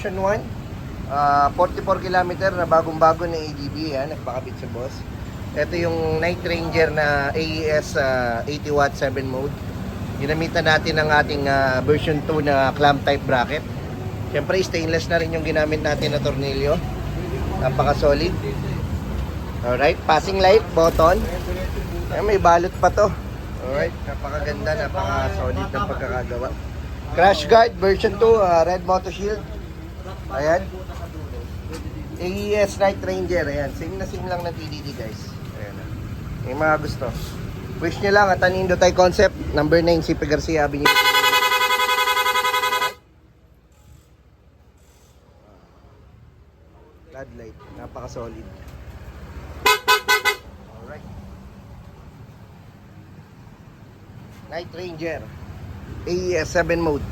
version 1. 44 kilometer na bagong-bago na ADB. Nagpakabit sa boss. Ito yung Night Ranger na AES 80 watt 7 mode. Ginamitan natin ang ating version 2 na clamp type bracket. Siyempre stainless na rin yung ginamit natin na tornilyo. Napaka solid. Alright, passing light, button. May balot pa to. Alright, napakaganda, napaka-solid ng pagkakagawa. Crash guard version 2, red moto shield. Ayan. AES Night Ranger, ayan. Same na same lang ng TDD guys. Ayan. May mga gusto. Wish nyo lang at Anindo Thai Concept, number 9, CP Garcia Avenue. Floodlight, napaka-solid. Alright. Night Ranger AES 7 mode.